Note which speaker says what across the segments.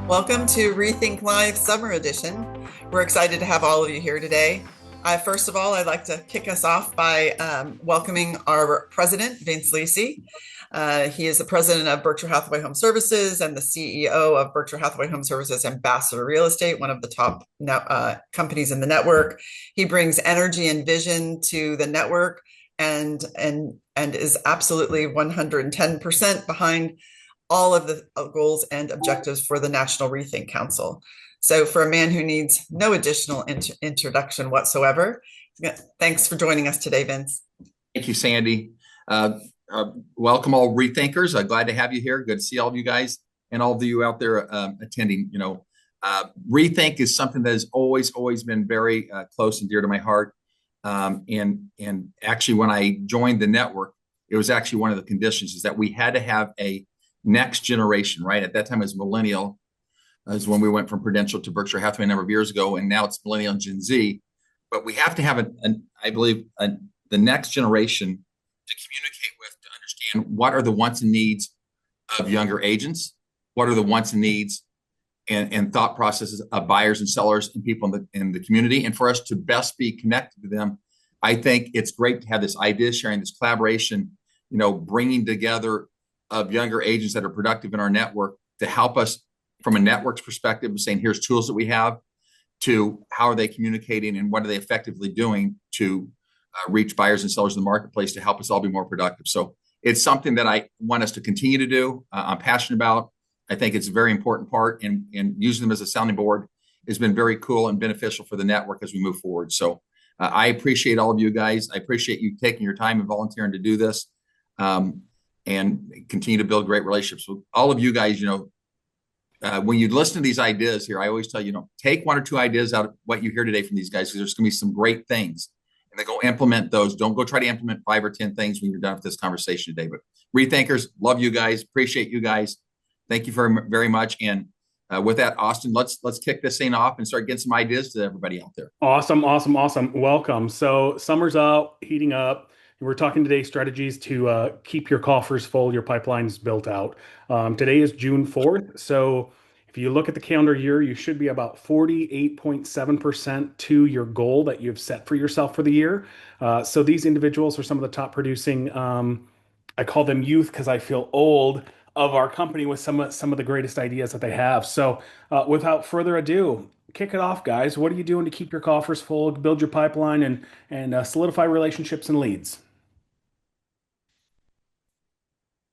Speaker 1: Welcome to Rethink Live Summer Edition. We're excited to have all of you here today. First of all, I'd like to kick us off by welcoming our president, Vince Lisi. He is the president of Berkshire Hathaway HomeServices and the CEO of Berkshire Hathaway HomeServices Ambassador Real Estate, one of the top companies in the network. He brings energy and vision to the network and is absolutely 110% behind all of the goals and objectives for the National REthink Council. So for a man who needs no additional introduction whatsoever, thanks for joining us today, Vince.
Speaker 2: Thank you, Sandy. Welcome all rethinkers. Glad to have you here. Good to see all of you guys and all of you out there attending. Rethink is something that has always been very close and dear to my heart. And actually, when I joined the network, it was actually one of the conditions is that we had to have a next generation, right? At that time, it was millennial, as when we went from Prudential to Berkshire Hathaway a number of years ago, and now it's millennial and Gen Z. But we have to have, I believe, the next generation to communicate with, to understand what are the wants and needs of younger agents, what are the wants and needs and thought processes of buyers and sellers and people in the community, and for us to best be connected to them. I think it's great to have this idea sharing, this collaboration, bringing together of younger agents that are productive in our network to help us from a network's perspective of saying, here's tools that we have, to how are they communicating and what are they effectively doing to reach buyers and sellers in the marketplace to help us all be more productive. So it's something that I want us to continue to do. I'm passionate about. I think it's a very important part, and using them as a sounding board has been very cool and beneficial for the network as we move forward. So I appreciate all of you guys. I appreciate you taking your time and volunteering to do this. And continue to build great relationships with all of you guys. When you listen to these ideas here, I always tell you, take one or two ideas out of what you hear today from these guys, because there's going to be some great things, and then go implement those. Don't go try to implement 5 or 10 things when you're done with this conversation today. But rethinkers, love you guys, appreciate you guys. Thank you very, very much. And with that, Austin, let's kick this thing off and start getting some ideas to everybody out there.
Speaker 3: Awesome. Welcome. So summer's out, heating up. We're talking today strategies to keep your coffers full, your pipelines built out. Today is June 4th. So if you look at the calendar year, you should be about 48.7% to your goal that you've set for yourself for the year. So these individuals are some of the top producing, I call them youth because I feel old, of our company with some of the greatest ideas that they have. So without further ado, kick it off, guys. What are you doing to keep your coffers full, build your pipeline, and solidify relationships and leads?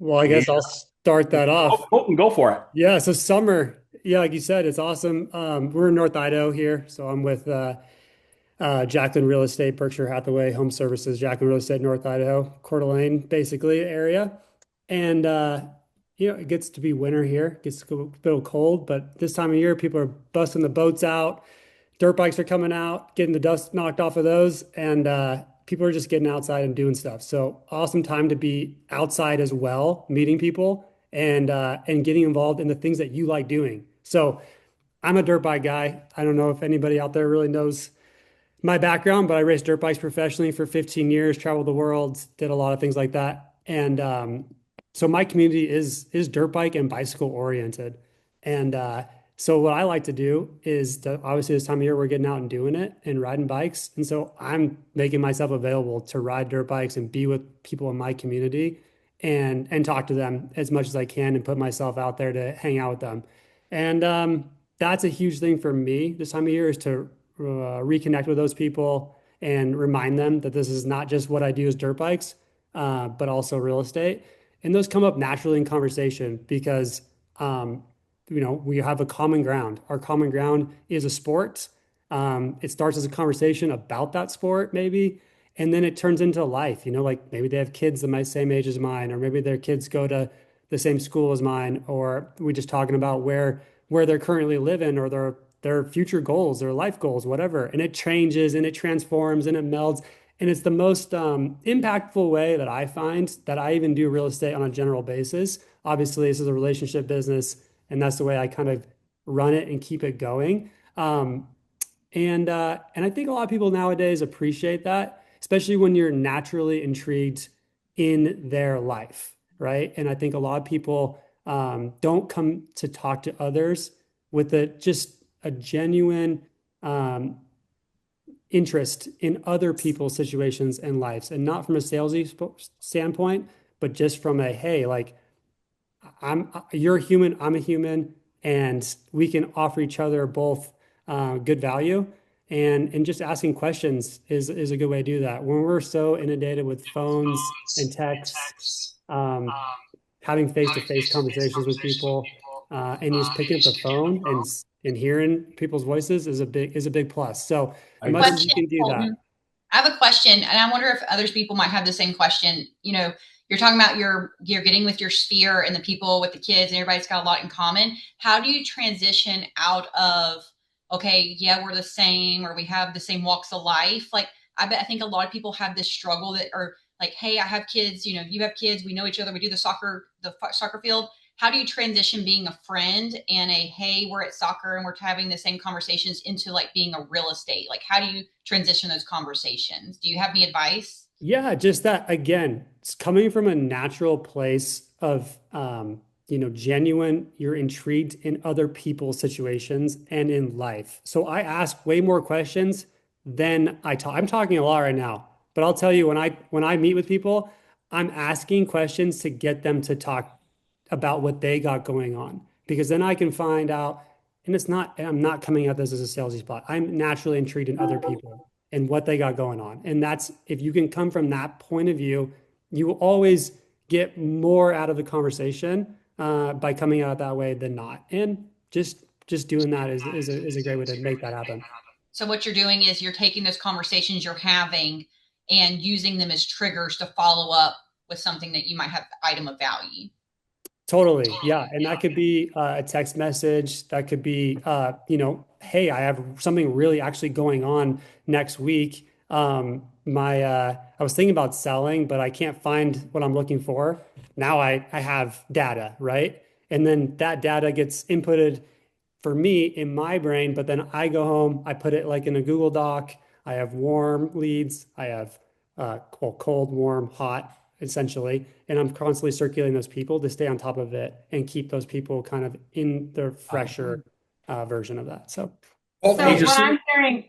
Speaker 4: Well, I guess I'll start that off.
Speaker 3: Go for it.
Speaker 4: Yeah, so summer, like you said, it's awesome. We're in North Idaho here, so I'm with Jacqueline Real Estate, Berkshire Hathaway HomeServices, Jacqueline Real Estate, North Idaho, Coeur d'Alene, basically area. And it gets to be winter here. It gets a little cold, but this time of year, people are busting the boats out. Dirt bikes are coming out, getting the dust knocked off of those, and people are just getting outside and doing stuff. So awesome time to be outside as well, meeting people and getting involved in the things that you like doing. So I'm a dirt bike guy. I don't know if anybody out there really knows my background, but I raced dirt bikes professionally for 15 years, traveled the world, did a lot of things like that. And so my community is dirt bike and bicycle oriented. And so what I like to do is obviously this time of year we're getting out and doing it and riding bikes. And so I'm making myself available to ride dirt bikes and be with people in my community and talk to them as much as I can and put myself out there to hang out with them. And that's a huge thing for me this time of year, is to reconnect with those people and remind them that this is not just what I do as dirt bikes, but also real estate. And those come up naturally in conversation because we have a common ground. Our common ground is a sport. It starts as a conversation about that sport, maybe, and then it turns into life. Like maybe they have kids the same age as mine, or maybe their kids go to the same school as mine, or we just talking about where they're currently living, or their future goals, their life goals, whatever. And it changes and it transforms and it melds. And it's the most impactful way that I find that I even do real estate on a general basis. Obviously, this is a relationship business, and that's the way I kind of run it and keep it going. And I think a lot of people nowadays appreciate that, especially when you're naturally intrigued in their life, right? And I think a lot of people Don't come to talk to others with just a genuine interest in other people's situations and lives, and not from a salesy standpoint, but just from a, hey, like, you're a human, I'm a human, and we can offer each other both good value. And just asking questions is a good way to do that. When we're so inundated with phones and texts, um, having face-to-face conversations with people, and just picking up the phone and hearing people's voices is a big plus. So as much as you can do that.
Speaker 5: I have a question, and I wonder if other people might have the same question. You're talking about you're getting with your sphere and the people with the kids, and everybody's got a lot in common. How do you transition out of, okay, yeah, we're the same, or we have the same walks of life? Like, I think a lot of people have this struggle that are like, hey, I have kids, you have kids, we know each other, we do the soccer field. How do you transition being a friend and hey, we're at soccer and we're having the same conversations into like being a real estate? Like, how do you transition those conversations? Do you have any advice?
Speaker 4: Yeah, just that, again, it's coming from a natural place of, genuine, you're intrigued in other people's situations and in life. So I ask way more questions than I talk. I'm talking a lot right now, but I'll tell you, when I meet with people, I'm asking questions to get them to talk about what they got going on, because then I can find out, and I'm not coming at this as a salesy spot. I'm naturally intrigued in other people and what they got going on. And that's, if you can come from that point of view, you will always get more out of the conversation by coming out that way than not. And just doing that is a great way to make that happen.
Speaker 5: So what you're doing is you're taking those conversations you're having and using them as triggers to follow up with something that you might have item of value.
Speaker 4: Totally. Yeah. And that could be a text message. That could be, hey, I have something really actually going on next week. I was thinking about selling, but I can't find what I'm looking for. Now I have data, right? And then that data gets inputted for me in my brain, but then I go home, I put it like in a Google Doc. I have warm leads. I have cold, warm, hot, essentially. And I'm constantly circulating those people to stay on top of it and keep those people kind of in the fresher version of that. So
Speaker 6: what I'm hearing,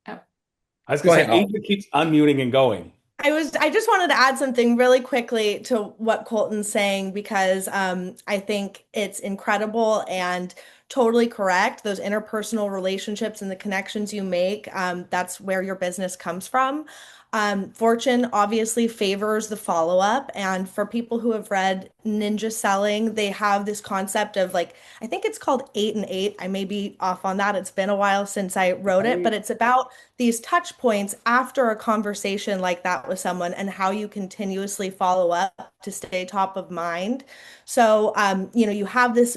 Speaker 3: I was going to say, Asia keeps unmuting and going.
Speaker 7: I just wanted to add something really quickly to what Colton's saying, because I think it's incredible and totally correct. Those interpersonal relationships and the connections you make, that's where your business comes from. Fortune obviously favors the follow-up. And for people who have read Ninja Selling, they have this concept of, like, I think it's called 8 and 8. I may be off on that. It's been a while since I wrote it, but it's about these touch points after a conversation like that with someone and how you continuously follow up to stay top of mind. So, you have this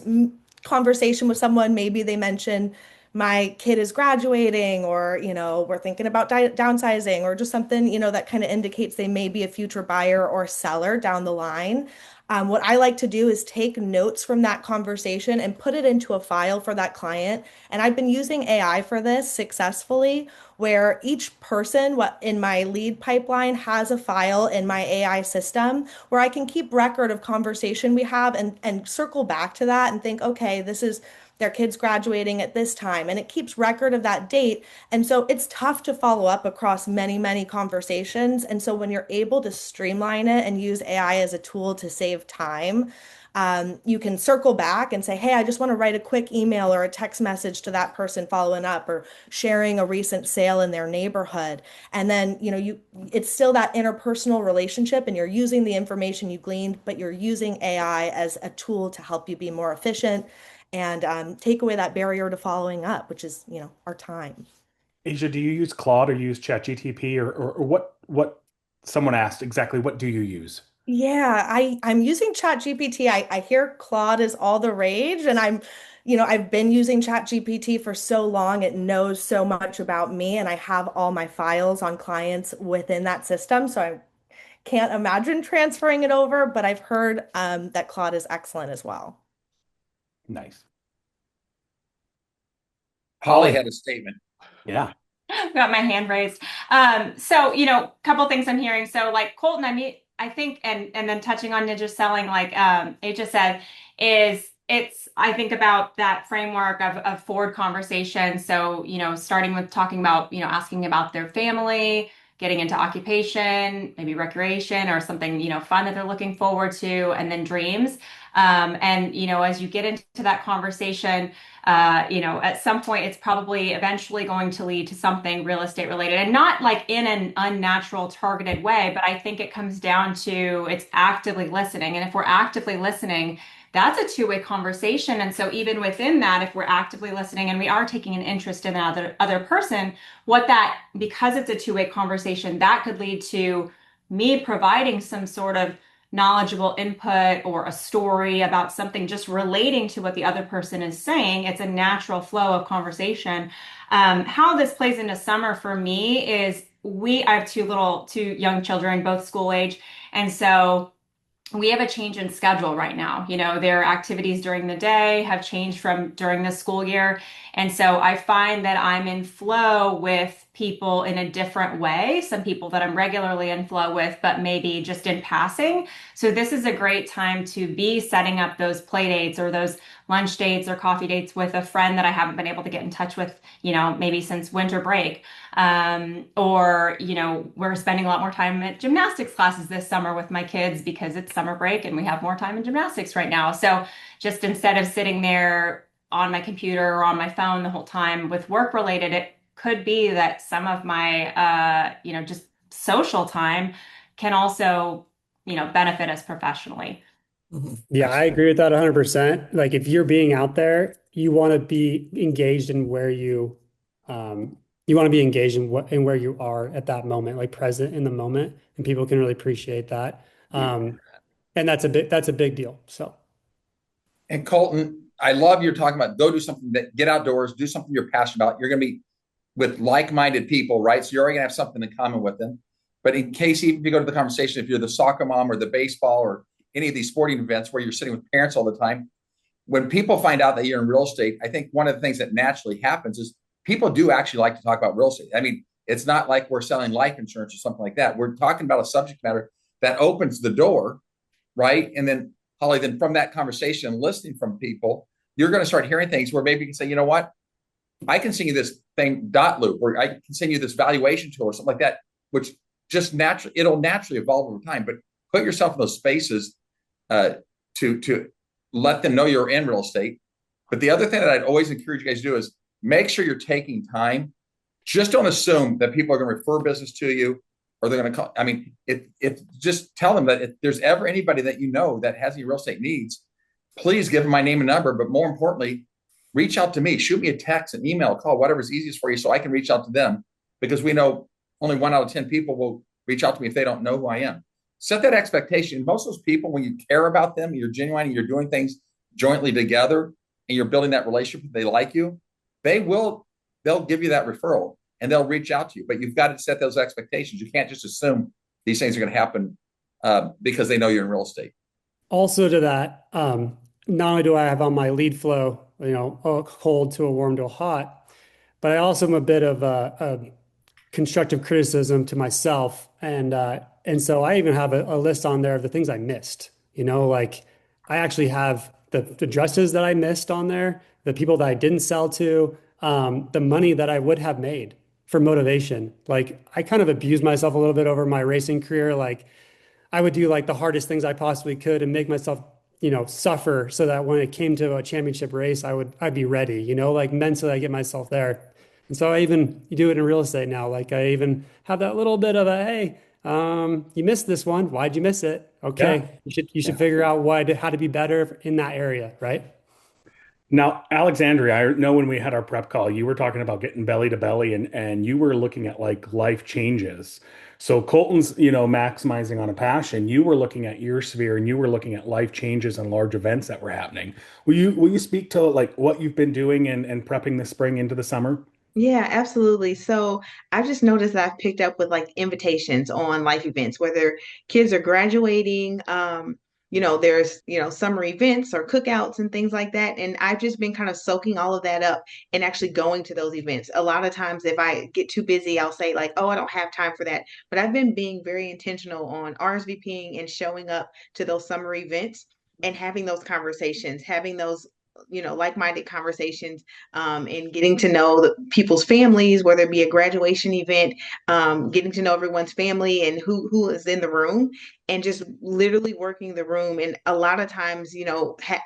Speaker 7: conversation with someone, maybe they mention, my kid is graduating, or, we're thinking about downsizing, or just something, that kind of indicates they may be a future buyer or seller down the line. What I like to do is take notes from that conversation and put it into a file for that client. And I've been using AI for this successfully, where each person in my lead pipeline has a file in my AI system where I can keep record of conversation we have and circle back to that and think, okay, this is their kids graduating at this time, and it keeps record of that date. And so it's tough to follow up across many, many conversations. And so when you're able to streamline it and use AI as a tool to save time, you can circle back and say, hey, I just want to write a quick email or a text message to that person following up, or sharing a recent sale in their neighborhood. And then, it's still that interpersonal relationship, and you're using the information you gleaned, but you're using AI as a tool to help you be more efficient and take away that barrier to following up, which is, our time.
Speaker 3: Asia, do you use Claude or use ChatGPT, or what someone asked exactly, what do you use?
Speaker 7: Yeah, I'm using ChatGPT. I hear Claude is all the rage, and I've been using ChatGPT for so long. It knows so much about me, and I have all my files on clients within that system. So I can't imagine transferring it over, but I've heard that Claude is excellent as well.
Speaker 3: Nice.
Speaker 2: Holly had a statement.
Speaker 3: Yeah.
Speaker 6: got my hand raised. So, couple things I'm hearing. So, like Colton, I think, and then touching on ninja selling, like it just said, I think about that framework of forward conversation. So, starting with talking about, asking about their family, getting into occupation, maybe recreation or something, fun that they're looking forward to, and then dreams. And, as you get into that conversation, at some point, it's probably eventually going to lead to something real estate related, and not like in an unnatural, targeted way. But I think it comes down to it's actively listening. And if we're actively listening, that's a two-way conversation. And so even within that, if we're actively listening and we are taking an interest in the other person, because it's a two-way conversation, that could lead to me providing some sort of knowledgeable input or a story about something just relating to what the other person is saying. It's a natural flow of conversation. How this plays into summer for me is I have two young children, both school age. And so we have a change in schedule right now. Their activities during the day have changed from during the school year. And so I find that I'm in flow with people in a different way. Some people that I'm regularly in flow with, but maybe just in passing. So this is a great time to be setting up those play dates or those lunch dates or coffee dates with a friend that I haven't been able to get in touch with, maybe since winter break. Or we're spending a lot more time at gymnastics classes this summer with my kids because it's summer break and we have more time in gymnastics right now. So just instead of sitting there on my computer or on my phone the whole time with work related, it could be that some of my, just social time can also, benefit us professionally.
Speaker 4: Yeah, I agree with that 100%. Like if you're being out there, you want to be engaged in you want to be engaged in where you are at that moment, like present in the moment, and people can really appreciate that. And that's a big deal. So.
Speaker 2: And Colton, I love you're talking about go do something get outdoors, do something you're passionate about. You're going to be with like-minded people, right? So you're already going to have something in common with them. But in case even if you go to the conversation, if you're the soccer mom or the baseball or any of these sporting events where you're sitting with parents all the time, when people find out that you're in real estate, I think one of the things that naturally happens is people do actually like to talk about real estate. I mean, it's not like we're selling life insurance or something like that. We're talking about a subject matter that opens the door, right? And then Holly, then from that conversation, listening from people, you're going to start hearing things where maybe you can say, you know what, I can send you this thing dot loop, or I can send you this valuation tool or something like that, which just it'll naturally evolve over time. But put yourself in those spaces to let them know you're in real estate. But the other thing that I'd always encourage you guys to do is make sure you're taking time. Just don't assume that people are going to refer business to you or they're going to call. I mean, just tell them that if there's ever anybody that you know that has any real estate needs, please give them my name and number. But more importantly, reach out to me. Shoot me a text, an email, call, whatever's easiest for you so I can reach out to them, because we know only 1 out of 10 people will reach out to me if they don't know who I am. Set that expectation. Most of those people, when you care about them, you're genuine, and you're doing things jointly together, and you're building that relationship, they like you, they'll give you that referral and they'll reach out to you. But you've got to set those expectations. You can't just assume these things are going to happen because they know you're in real estate.
Speaker 4: Also to that, not only do I have on my lead flow, a cold to a warm to a hot, but I also am a bit of a constructive criticism to myself. And so I even have a list on there of the things I missed, like I actually have the dresses that I missed on there, the people that I didn't sell to, the money that I would have made for motivation. Like I kind of abused myself a little bit over my racing career. Like I would do like the hardest things I possibly could and make myself, suffer so that when it came to a championship race, I'd be ready, like mentally I get myself there. And so you do it in real estate now. Like I even have that little bit of hey, you missed this one. Why'd you miss it? Okay. Yeah. You should figure out how to be better in that area. Right.
Speaker 3: Now, Alexandria, I know when we had our prep call, you were talking about getting belly to belly and you were looking at like life changes. So Colton's, maximizing on a passion. You were looking at your sphere and you were looking at life changes and large events that were happening. Will you speak to like what you've been doing and prepping the spring into the summer?
Speaker 8: Yeah, absolutely. So I've just noticed that I've picked up with like invitations on life events, whether kids are graduating, there's, summer events or cookouts and things like that. And I've just been kind of soaking all of that up and actually going to those events. A lot of times if I get too busy, I'll say like, oh, I don't have time for that. But I've been being very intentional on RSVPing and showing up to those summer events and having those conversations, having those like-minded conversations, and getting to know people's families, whether it be a graduation event, getting to know everyone's family and who is in the room, and just literally working the room. And a lot of times,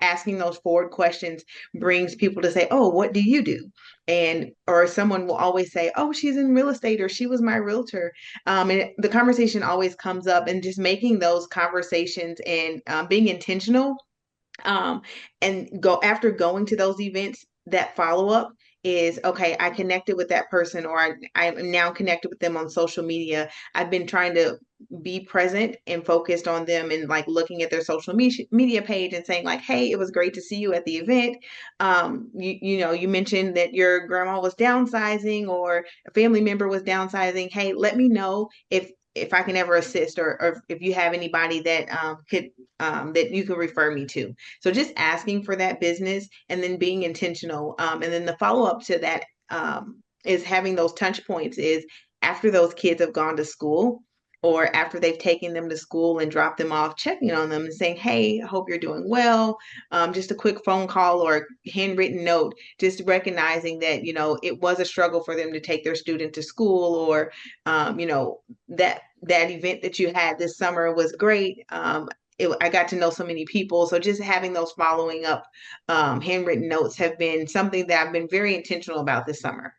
Speaker 8: asking those forward questions brings people to say, oh, what do you do? And or someone will always say, oh, she's in real estate, or she was my realtor. And the conversation always comes up, and just making those conversations and being intentional, um, and after going to those events, that follow up is okay. I connected with that person, or I'm now connected with them on social media. I've been trying to be present and focused on them, and like looking at their social media page and saying like, hey, it was great to see you at the event. You mentioned that your grandma was downsizing, or a family member was downsizing. Hey, let me know if I can ever assist, or if you have anybody that could that you can refer me to. So just asking for that business, and then being intentional. And then the follow up to that, is having those touch points, is after those kids have gone to school, or after they've taken them to school and dropped them off, checking on them and saying, hey, I hope you're doing well. Just a quick phone call or handwritten note, just recognizing that, it was a struggle for them to take their student to school, or, that event that you had this summer was great. I got to know so many people. So just having those following up handwritten notes have been something that I've been very intentional about this summer.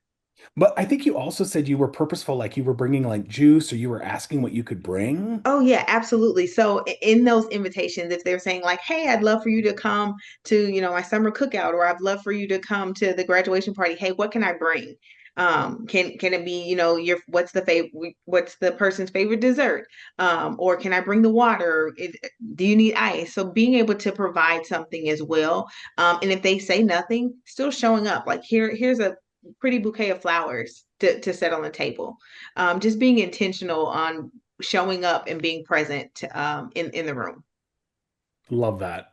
Speaker 3: But I think you also said you were purposeful, like you were bringing like juice, or you were asking what you could bring.
Speaker 8: Oh yeah, absolutely. So in those invitations, if they're saying like, "Hey, I'd love for you to come to, my summer cookout," or "I'd love for you to come to the graduation party," hey, what can I bring? Can it be, what's the person's favorite dessert? Or can I bring the water? Do you need ice? So being able to provide something as well. And if they say nothing, still showing up, like here's a pretty bouquet of flowers to set on the table. Just being intentional on showing up and being present, in the room.
Speaker 3: Love that.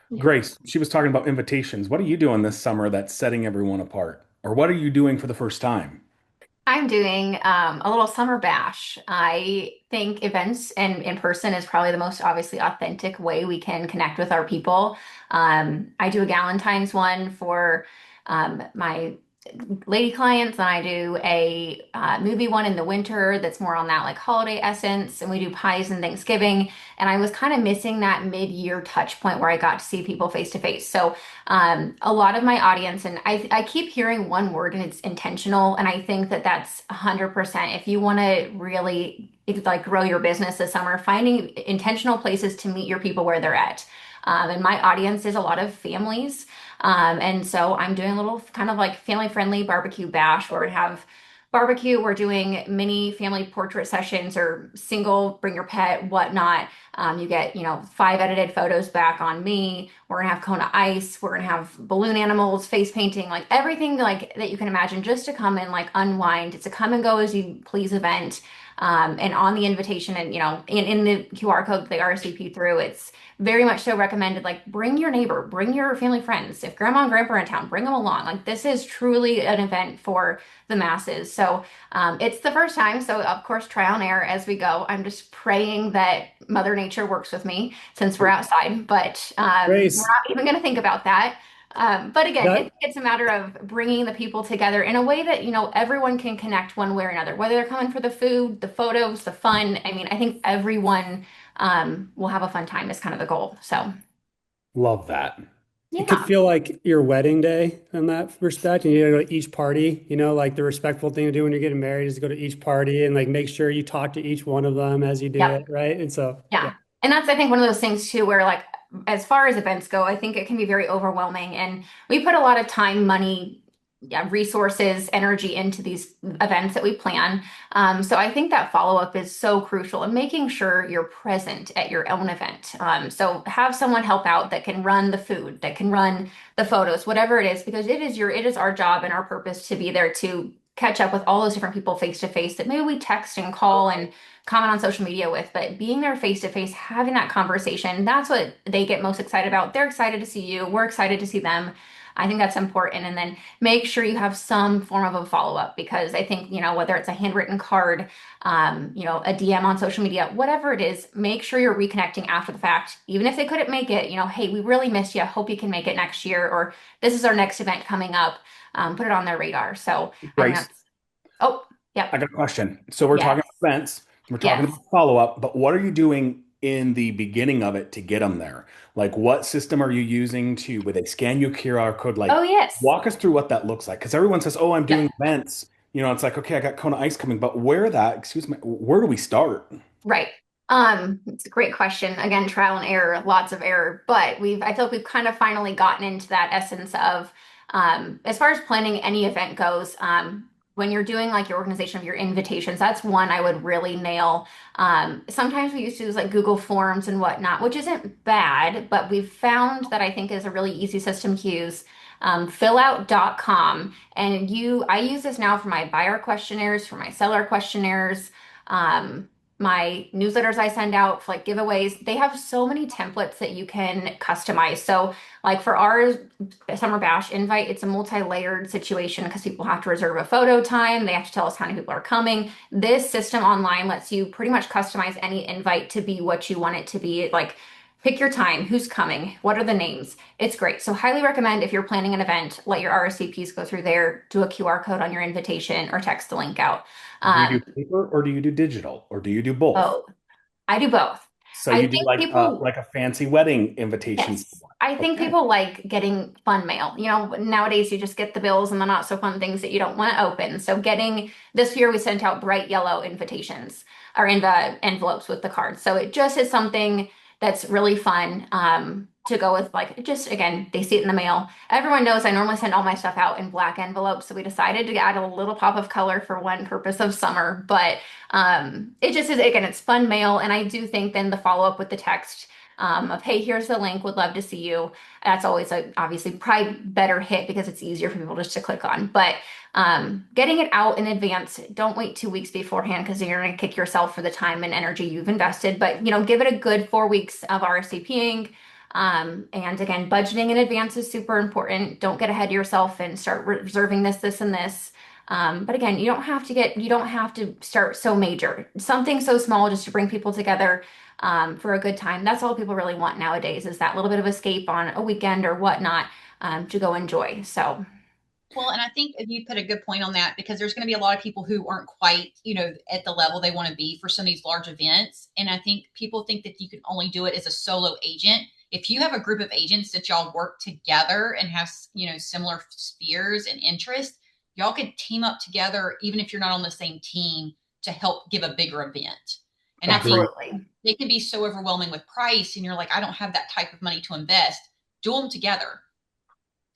Speaker 8: Yeah.
Speaker 3: Grace, she was talking about invitations. What are you doing this summer that's setting everyone apart? Or what are you doing for the first time?
Speaker 6: I'm doing a little summer bash. I think events and in person is probably the most obviously authentic way we can connect with our people. I do a Galentine's one for my lady clients, and I do a movie one in the winter that's more on that like holiday essence, and we do pies and Thanksgiving. And I was kind of missing that mid-year touch point where I got to see people face to face. So a lot of my audience, and I keep hearing one word, and it's intentional. And I think that that's 100%. If you want to really like grow your business this summer, finding intentional places to meet your people where they're at. And my audience is a lot of families. And so I'm doing a little kind of like family friendly barbecue bash where we have barbecue. We're doing mini family portrait sessions, or single, bring your pet, whatnot. You get, 5 edited photos back on me. We're gonna have Kona ice. We're gonna have balloon animals, face painting, like everything like that you can imagine, just to come and like unwind. It's a come and go as you please event. And on the invitation, and in the QR code that they RSVP through, it's very much so recommended, like bring your neighbor, bring your family friends. If grandma and grandpa are in town, bring them along. Like this is truly an event for the masses. So it's the first time. So of course, trial and error as we go. I'm just praying that Mother Nature works with me since we're outside, but we're not even going to think about that. But again, it's a matter of bringing the people together in a way that, everyone can connect one way or another, whether they're coming for the food, the photos, the fun. I mean, I think everyone will have a fun time is kind of the goal. So
Speaker 3: Love that.
Speaker 4: It could feel like your wedding day in that respect. And you go to each party, like the respectful thing to do when you're getting married is to go to each party and like make sure you talk to each one of them as you do it, right? And so
Speaker 6: yeah. And that's, I think, one of those things too, where like as far as events go, I think it can be very overwhelming. And we put a lot of time, money, resources, energy into these events that we plan. So I think that follow-up is so crucial, and making sure you're present at your own event. So have someone help out that can run the food, that can run the photos, whatever it is, because it is our job and our purpose to be there to
Speaker 9: catch up with all those different people face to face that maybe we text and call and comment on social media with, but being there face to face, having that conversation, that's what they get most excited about. They're excited to see you. We're excited to see them. I think that's important. And then make sure you have some form of a follow-up, because I think, whether it's a handwritten card, a DM on social media, whatever it is, make sure you're reconnecting after the fact. Even if they couldn't make it, hey, we really missed you. Hope you can make it next year, or this is our next event coming up. Put it on their radar. So I think
Speaker 3: Grace,
Speaker 9: that's, oh, yeah.
Speaker 3: I got a question. So we're talking
Speaker 9: Yes.
Speaker 3: events, we're talking
Speaker 9: Yes.
Speaker 3: about follow-up, but what are you doing in the beginning of it to get them there? Like, what system are you using to, where they scan your QR code? Like,
Speaker 9: Oh, yes.
Speaker 3: walk us through what that looks like. Because everyone says, oh, I'm
Speaker 9: Yep.
Speaker 3: doing events. It's like, okay, I got Kona Ice coming, but where do we start?
Speaker 9: Right. It's a great question. Again, trial and error, lots of error, but I feel like we've kind of finally gotten into that essence of, as far as planning any event goes, when you're doing like your organization of your invitations, that's one I would really nail. Sometimes we used to use like Google Forms and whatnot, which isn't bad, but we've found that I think is a really easy system to use. Fillout.com. And I use this now for my buyer questionnaires, for my seller questionnaires, my newsletters I send out for like giveaways. They have so many templates that you can customize. So like for our summer bash invite, it's a multi-layered situation because people have to reserve a photo time. They have to tell us how many people are coming. This system online lets you pretty much customize any invite to be what you want it to be. Like, pick your time, who's coming, what are the names. It's great. So highly recommend, if you're planning an event, let your RSVPs go through there, do a QR code on your invitation, or text the link out.
Speaker 3: Do you do paper, or do you do digital, or do you do both?
Speaker 9: Oh, I do both.
Speaker 3: So
Speaker 9: I
Speaker 3: you do
Speaker 9: think
Speaker 3: like
Speaker 9: people,
Speaker 3: like a fancy wedding invitation.
Speaker 9: yes, I think
Speaker 3: Okay.
Speaker 9: people like getting fun mail. Nowadays you just get the bills and the not so fun things that you don't want to open. So this year we sent out bright yellow invitations, or in the envelopes with the cards. So it just is something that's really fun, to go with, like, just again, they see it in the mail. Everyone knows I normally send all my stuff out in black envelopes. So we decided to add a little pop of color for one purpose of summer, but it just is, again, it's fun mail. And I do think then the follow-up with the text, of, hey, here's the link, would love to see you. That's always obviously probably better hit, because it's easier for people just to click on. But getting it out in advance, don't wait 2 weeks beforehand, because you're going to kick yourself for the time and energy you've invested. But give it a good 4 weeks of RSVPing. And again, budgeting in advance is super important. Don't get ahead of yourself and start reserving this, and this. But again, you don't have to start so major. Something so small just to bring people together, for a good time. That's all people really want nowadays, is that little bit of escape on a weekend or whatnot, to go enjoy. So.
Speaker 5: Well, and I think if you put a good point on that, because there's going to be a lot of people who aren't quite, at the level they want to be for some of these large events. And I think people think that you can only do it as a solo agent. If you have a group of agents that y'all work together and have, similar spheres and interests, y'all could team up together, even if you're not on the same team, to help give a bigger event. And
Speaker 9: Absolutely.
Speaker 5: I think they can be so overwhelming with price, and you're like, I don't have that type of money to invest. Do them together.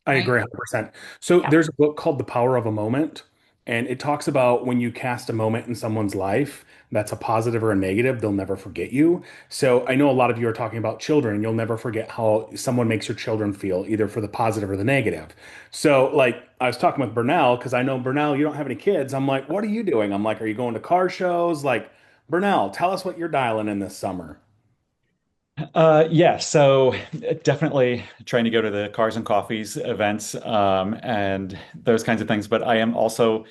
Speaker 3: I
Speaker 5: Right?
Speaker 3: agree 100%. So
Speaker 9: Yeah.
Speaker 3: there's a book called The Power of a Moment, and it talks about when you cast a moment in someone's life, that's a positive or a negative, they'll never forget you. So I know a lot of you are talking about children. You'll never forget how someone makes your children feel, either for the positive or the negative. So, like, I was talking with Bernal, because I know, Bernal, you don't have any kids. I'm like, what are you doing? I'm like, are you going to car shows? Like, Bernal, tell us what you're dialing in this summer.
Speaker 10: Yeah, so definitely trying to go to the Cars and Coffees events, and those kinds of things. But I am also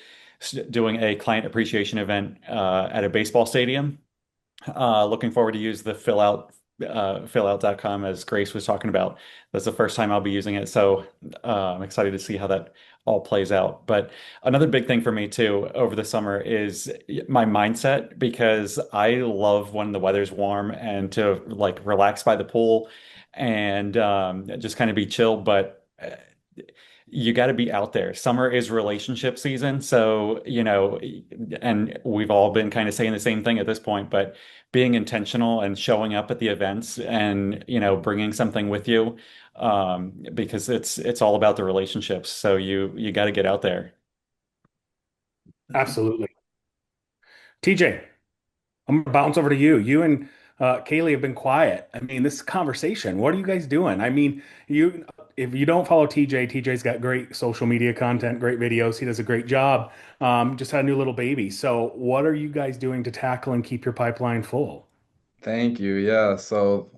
Speaker 10: doing a client appreciation event at a baseball stadium. Looking forward to use the fillout.com, as Grace was talking about. That's the first time I'll be using it. So I'm excited to see how that all plays out. But another big thing for me too over the summer is my mindset, because I love when the weather's warm and to like relax by the pool and just kind of be chill. But you got to be out there. Summer is relationship season. So, and we've all been kind of saying the same thing at this point, but being intentional and showing up at the events and, bringing something with you, because it's all about the relationships. So you got to get out there.
Speaker 3: Absolutely. TJ, I'm gonna bounce over to you. You and Kaylee have been quiet. I mean, this conversation, what are you guys doing? I mean, if you don't follow TJ, TJ's got great social media content, great videos. He does a great job. Just had a new little baby. So what are you guys doing to tackle and keep your pipeline full?
Speaker 11: Thank you. Yeah. So,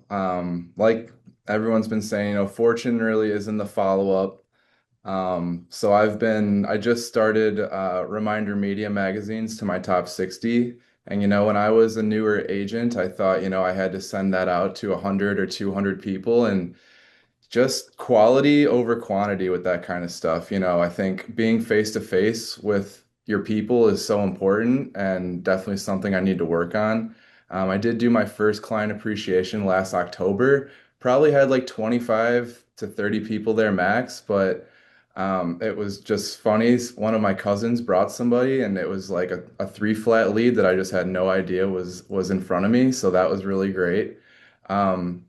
Speaker 11: like everyone's been saying, fortune really is in the follow-up. So I just started reminder media magazines to my top 60. And, when I was a newer agent, I thought, I had to send that out to 100 or 200 people. And just quality over quantity with that kind of stuff. I think being face to face with your people is so important and definitely something I need to work on. I did do my first client appreciation last October. Probably had like 25 to 30 people there max, but it was just funny. One of my cousins brought somebody, and it was like a three flat lead that I just had no idea was in front of me. So that was really great. Um,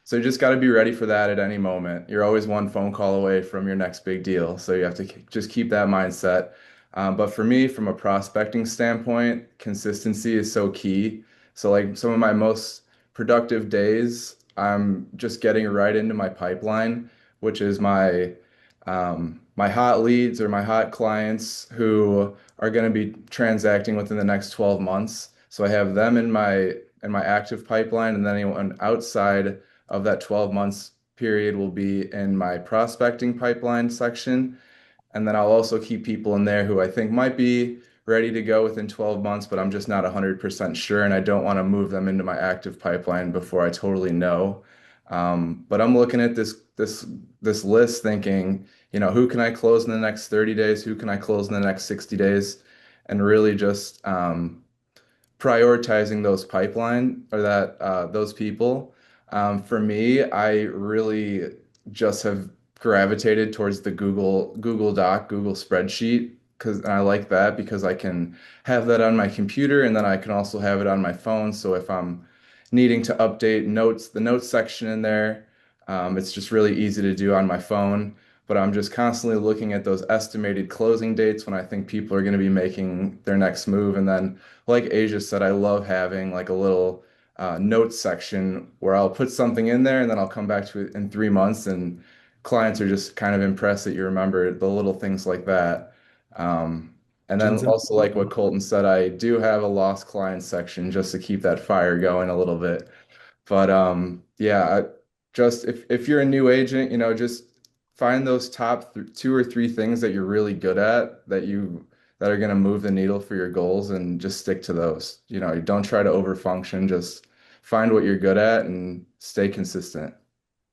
Speaker 11: so you just got to be ready for that at any moment. You're always one phone call away from your next big deal. So you have to just keep that mindset. But for me, from a prospecting standpoint, consistency is so key. So like some of my most productive days, I'm just getting right into my pipeline, which is my hot leads or my hot clients who are going to be transacting within the next 12 months. So I have them in my active pipeline, and then anyone outside of that 12 months period will be in my prospecting pipeline section. And then I'll also keep people in there who I think might be ready to go within 12 months, but I'm just not 100% sure. And I don't want to move them into my active pipeline before I totally know. But I'm looking at this list thinking, who can I close in the next 30 days? Who can I close in the next 60 days? And really just prioritizing those pipeline or those people. For me, I really just have gravitated towards the Google Doc, Google spreadsheet, because I like that because I can have that on my computer and then I can also have it on my phone. So if I'm needing to update notes, the notes section in there, it's just really easy to do on my phone. But I'm just constantly looking at those estimated closing dates when I think people are going to be making their next move. And then, like Asia said, I love having like a little notes section where I'll put something in there and then I'll come back to it in 3 months, and clients are just kind of impressed that you remember the little things like that. And then also like what Colton said, I do have a lost client section just to keep that fire going a little bit. But yeah, just if you're a new agent, just find those top th 2 or 3 things that you're really good at that are going to move the needle for your goals, and just stick to those. You don't try to overfunction, just find what you're good at and stay consistent.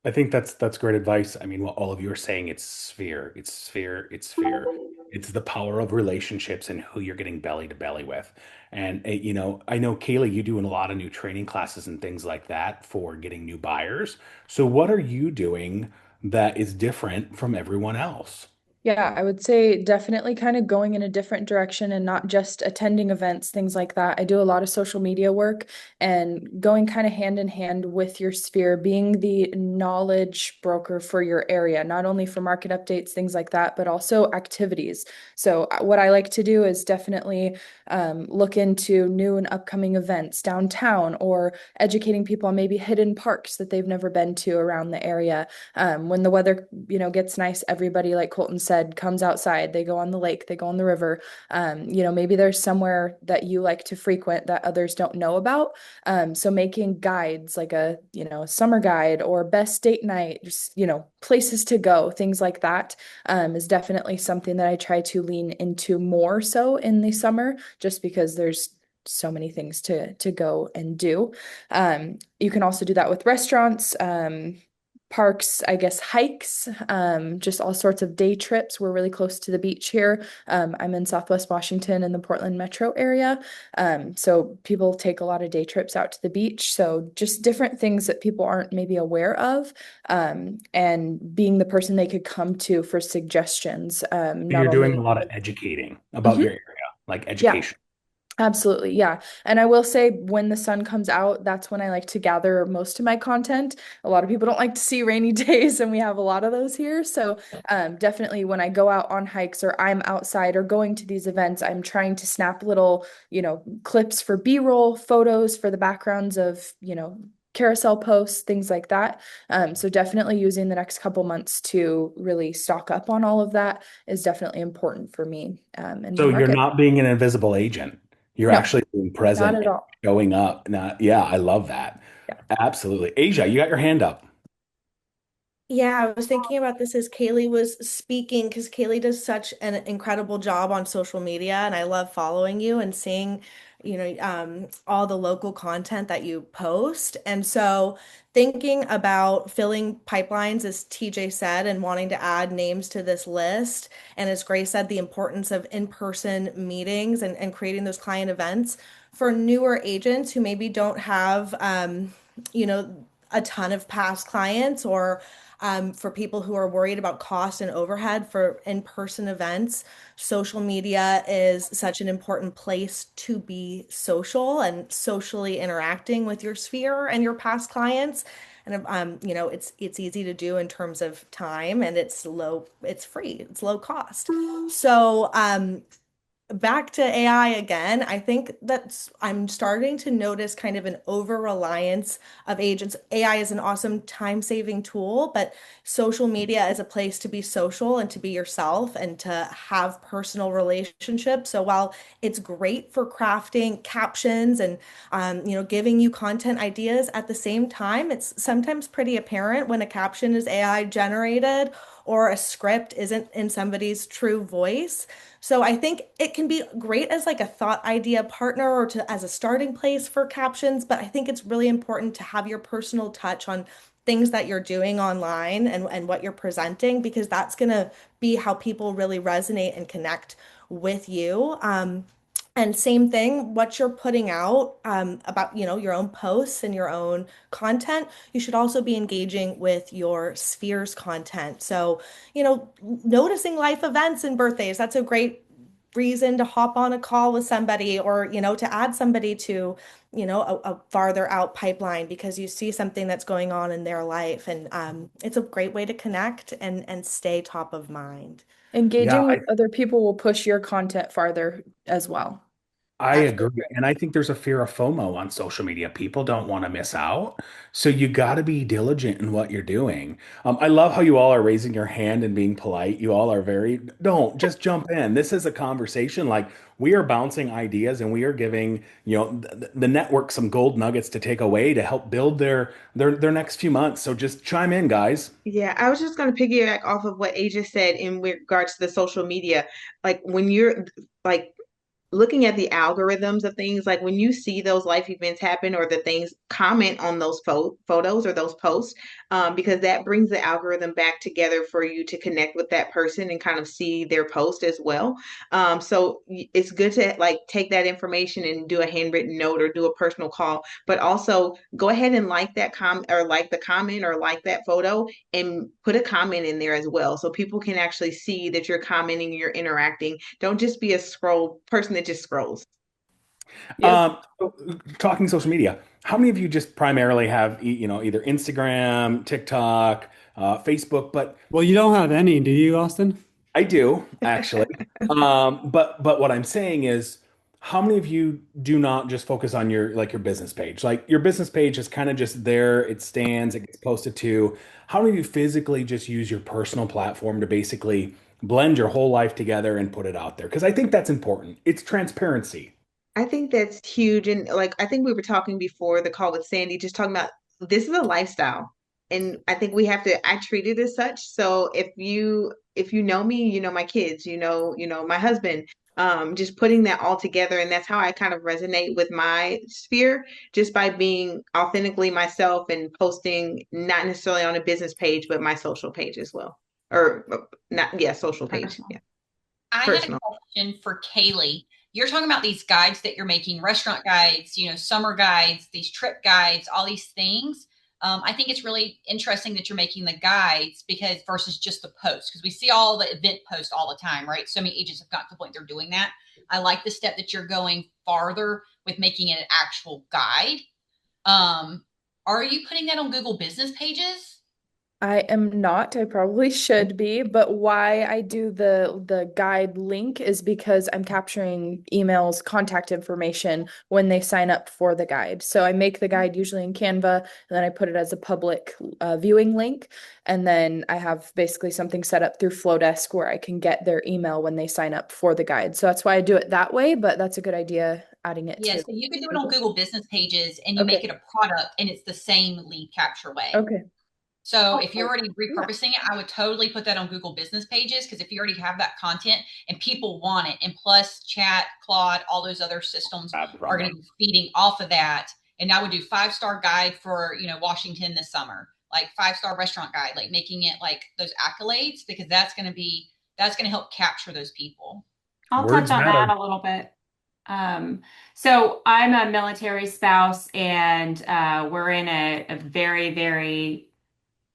Speaker 3: I think that's great advice. I mean, what all of you are saying, it's sphere, it's sphere, it's sphere. It's the power of relationships and who you're getting belly to belly with. And I know Kaylee, you doing a lot of new training classes and things like that for getting new buyers. So what are you doing that is different from everyone else?
Speaker 12: Yeah, I would say definitely kind of going in a different direction and not just attending events, things like that. I do a lot of social media work and going kind of hand in hand with your sphere, being the knowledge broker for your area, not only for market updates, things like that, but also activities. So, what I like to do is definitely look into new and upcoming events downtown, or educating people on maybe hidden parks that they've never been to around the area. When the weather, gets nice, everybody, like Colton said, comes outside. They go on the lake, they go on the river. Maybe there's somewhere that you like to frequent that others don't know about. So making guides like a summer guide or best date night, just, places to go, things like that, is definitely something that I try to lean into more so in the summer, just because there's so many things to go and do. You can also do that with restaurants, parks, I guess hikes, just all sorts of day trips. We're really close to the beach here. I'm in Southwest Washington in the Portland metro area. So people take a lot of day trips out to the beach. So just different things that people aren't maybe aware of, and being the person they could come to for suggestions.
Speaker 3: You're doing a lot of educating about
Speaker 12: Mhm.
Speaker 3: your area, like
Speaker 12: Yeah.
Speaker 3: education.
Speaker 12: Absolutely, yeah. And I will say when the sun comes out, that's when I like to gather most of my content. A lot of people don't like to see rainy days, and we have a lot of those here. So definitely when I go out on hikes or I'm outside or going to these events, I'm trying to snap little, clips for B-roll, photos for the backgrounds of, carousel posts, things like that. So definitely using the next couple months to really stock up on all of that is definitely important for me in my
Speaker 3: So you're
Speaker 12: market.
Speaker 3: not being an invisible agent. You're
Speaker 12: No,
Speaker 3: actually being
Speaker 12: not
Speaker 3: present
Speaker 12: at
Speaker 3: and
Speaker 12: all.
Speaker 3: showing up. Yeah, I love that.
Speaker 12: Yeah.
Speaker 3: Absolutely. Asia, you got your hand up.
Speaker 7: Yeah, I was thinking about this as Kaylee was speaking because Kaylee does such an incredible job on social media, and I love following you and seeing, all the local content that you post. And so, thinking about filling pipelines, as TJ said, and wanting to add names to this list, and as Grace said, the importance of in-person meetings and creating those client events for newer agents who maybe don't have, you know, a ton of past clients or for people who are worried about cost and overhead for in-person events, social media is such an important place to be social and socially interacting with your sphere and your past clients. And it's easy to do in terms of time, and it's free, it's low cost. So back to AI again, I think I'm starting to notice kind of an over reliance of agents. AI is an awesome time-saving tool, but social media is a place to be social and to be yourself and to have personal relationships. So while it's great for crafting captions and giving you content ideas, at the same time, it's sometimes pretty apparent when a caption is AI generated or a script isn't in somebody's true voice. So I think it can be great as like a thought idea partner or to as a starting place for captions, but I think it's really important to have your personal touch on things that you're doing online and what you're presenting because that's going to be how people really resonate and connect with you. And same thing, what you're putting out about, your own posts and your own content, you should also be engaging with your sphere's content. So, noticing life events and birthdays, that's a great reason to hop on a call with somebody or, to add somebody to, a farther out pipeline because you see something that's going on in their life. And it's a great way to connect and stay top of mind.
Speaker 3: Yeah,
Speaker 12: Engaging with other people will push your content farther as well.
Speaker 3: I
Speaker 7: Absolutely.
Speaker 3: agree. And I think there's a fear of FOMO on social media. People don't want to miss out. So you got to be diligent in what you're doing. I love how you all are raising your hand and being polite. You all are don't just jump in. This is a conversation. Like we are bouncing ideas and we are giving, the network some gold nuggets to take away to help build their next few months. So just chime in, guys.
Speaker 8: Yeah, I was just going to piggyback off of what Asia said in regards to the social media. Like when you're like looking at the algorithms of things, like when you see those life events happen or the things, comment on those photos or those posts, because that brings the algorithm back together for you to connect with that person and kind of see their post as well. So it's good to like take that information and do a handwritten note or do a personal call, but also go ahead and like that comment or like the comment or like that photo and put a comment in there as well. So people can actually see that you're commenting, you're interacting. Don't just be a scroll person that just scrolls.
Speaker 4: Yep.
Speaker 3: So talking social media, how many of you just primarily have, either Instagram, TikTok, Facebook, but
Speaker 4: Well, you don't have any, do you, Austin?
Speaker 3: I do actually. But what I'm saying is, how many of you do not just focus on your business page? Like your business page is kind of just there, it stands, it gets posted to. How many of you physically just use your personal platform to basically blend your whole life together and put it out there? Because I think that's important. It's transparency.
Speaker 8: I think that's huge. And like, I think we were talking before the call with Sandy, just talking about this is a lifestyle. And I think we have to, I treat it as such. So if you know me, you know my kids, my husband, just putting that all together. And that's how I kind of resonate with my sphere, just by being authentically myself and posting not necessarily on a business page, but my social page as well. Or not, yeah, social page.
Speaker 9: Personal.
Speaker 8: Yeah.
Speaker 5: I had a
Speaker 8: Personal.
Speaker 5: question for Kaylee. You're talking about these guides that you're making, restaurant guides, summer guides, these trip guides, all these things. I think it's really interesting that you're making the guides because versus just the posts, because we see all the event posts all the time, right? So many agents have got to the point they're doing that. I like the step that you're going farther with making it an actual guide. Are you putting that on Google business pages?
Speaker 12: I am not. I probably should be, but why I do the guide link is because I'm capturing emails, contact information when they sign up for the guide. So I make the guide usually in Canva, and then I put it as a public viewing link, and then I have basically something set up through Flowdesk where I can get their email when they sign up for the guide. So that's why I do it that way, but that's a good idea adding it
Speaker 5: Yeah,
Speaker 12: to.
Speaker 5: so you can do it on Google business pages and you make it a product and it's the same lead capture way.
Speaker 12: Okay.
Speaker 5: So if you're already repurposing it, I would totally put that on Google business pages because if you already have that content and people want it, and plus Chat, Claude, all those other systems are going to be feeding off of that. And I would do 5-star guide for, Washington this summer, like 5-star restaurant guide, like making it like those accolades, because that's going to help capture those people.
Speaker 6: I'll touch on that a little bit. So I'm a military spouse, and we're in a very, very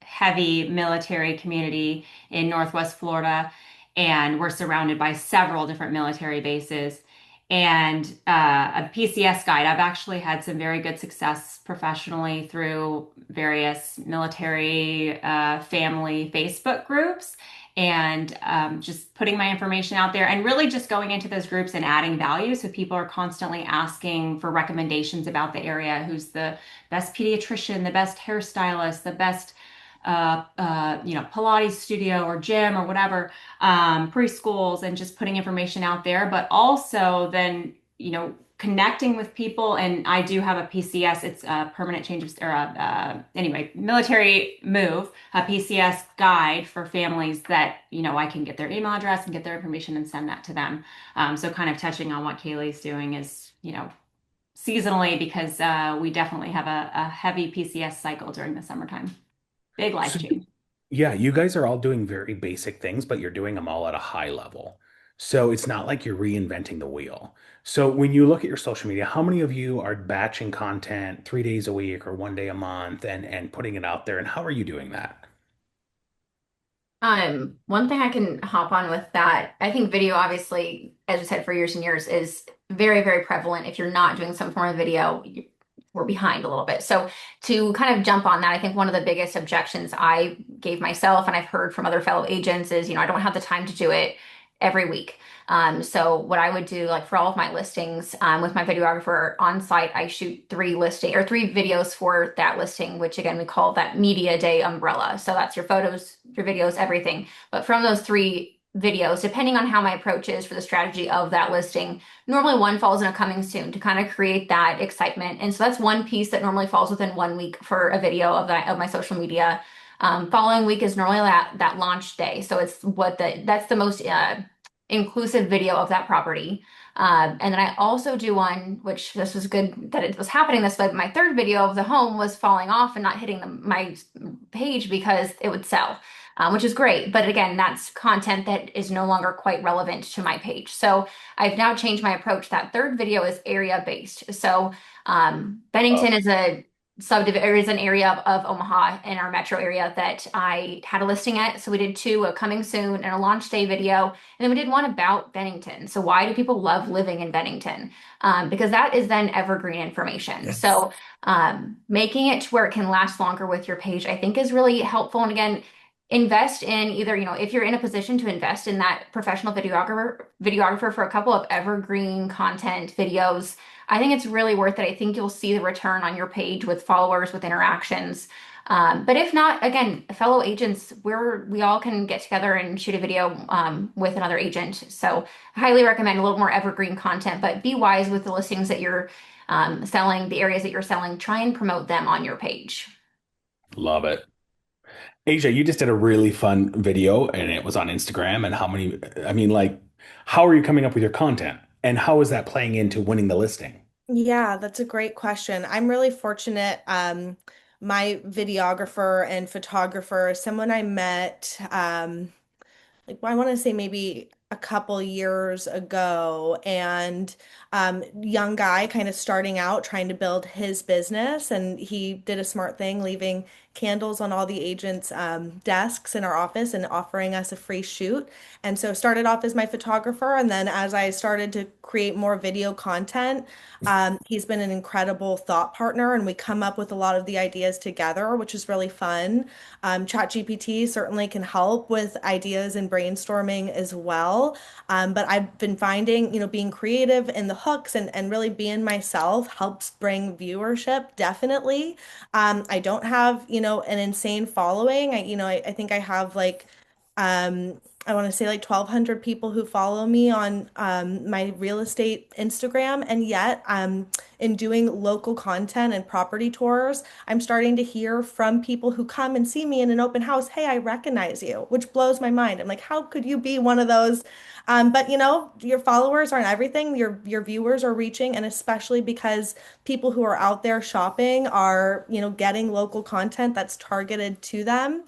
Speaker 6: heavy military community in Northwest Florida, and we're surrounded by several different military bases. And a PCS guide, I've actually had some very good success professionally through various military family Facebook groups, and just putting my information out there and really just going into those groups and adding value. So people are constantly asking for recommendations about the area, who's the best pediatrician, the best hairstylist, the best Pilates studio or gym or whatever, preschools, and just putting information out there, but also then, connecting with people. And I do have a PCS, it's a permanent change of, military move, a PCS guide for families that, I can get their email address and get their information and send that to them. So kind of touching on what Kaylee's doing is, seasonally, because we definitely have a heavy PCS cycle during the summertime. Big life change.
Speaker 3: Yeah, you guys are all doing very basic things, but you're doing them all at a high level. So it's not like you're reinventing the wheel. So when you look at your social media, how many of you are batching content 3 days a week or 1 day a month and putting it out there? And how are you doing that?
Speaker 9: One thing I can hop on with that, I think video, obviously, as we said, for years and years, is very, very prevalent. If you're not doing some form of video, we're behind a little bit. So to kind of jump on that, I think one of the biggest objections I gave myself, and I've heard from other fellow agents, is, I don't have the time to do it every week. So what I would do, like for all of my listings, with my videographer on site, I shoot 3 videos for that listing, which again, we call that media day umbrella. So that's your photos, your videos, everything. But from those 3 videos, depending on how my approach is for the strategy of that listing, normally one falls in a coming soon to kind of create that excitement. And so that's one piece that normally falls within 1 week for a video of my social media. Following week is normally that launch day. So it's that's the most inclusive video of that property. And then I also do one, which this was good that it was happening this way, but my 3rd video of the home was falling off and not hitting my page because it would sell. Which is great. But again, that's content that is no longer quite relevant to my page. So I've now changed my approach. That 3rd video is area based. So Bennington is is an area of Omaha in our metro area that I had a listing at. So we did 2, a coming soon and a launch day video. And then we did one about Bennington. So why do people love living in Bennington? Because that is then evergreen information. Yes. So making it to where it can last longer with your page, I think is really helpful. And again, invest in either, if you're in a position to invest in that professional videographer for a couple of evergreen content videos, I think it's really worth it. I think you'll see the return on your page with followers, with interactions. But if not, again, fellow agents, we all can get together and shoot a video with another agent. So I highly recommend a little more evergreen content, but be wise with the listings that you're selling, the areas that you're selling, try and promote them on your page.
Speaker 3: Love it. Asia, you just did a really fun video and it was on Instagram. And how are you coming up with your content? And how is that playing into winning the listing?
Speaker 7: Yeah, that's a great question. I'm really fortunate. My videographer and photographer, someone I met, I want to say maybe a couple years ago, and young guy kind of starting out trying to build his business, and he did a smart thing, leaving candles on all the agents' desks in our office and offering us a free shoot. And so started off as my photographer, and then as I started to create more video content, he's been an incredible thought partner, and we come up with a lot of the ideas together, which is really fun. ChatGPT certainly can help with ideas and brainstorming as well. But I've been finding, being creative in the hooks and really being myself helps bring viewership, definitely. I don't have, an insane following. I think I have like, I want to say like 1,200 people who follow me on my real estate Instagram. And yet, in doing local content and property tours, I'm starting to hear from people who come and see me in an open house, hey, I recognize you, which blows my mind. I'm like, how could you be one of those? But your followers aren't everything. Your viewers are reaching, and especially because people who are out there shopping are, getting local content that's targeted to them.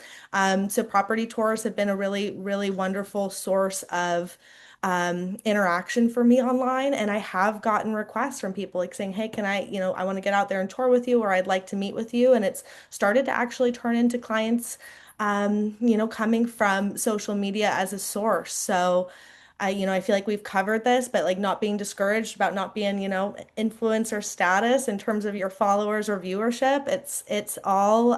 Speaker 7: So property tours have been a really, really wonderful source of interaction for me online. And I have gotten requests from people like saying, hey, can I want to get out there and tour with you, or I'd like to meet with you. And it's started to actually turn into clients, coming from social media as a source. So I feel like we've covered this, but like not being discouraged about not being, influencer status in terms of your followers or viewership. It's all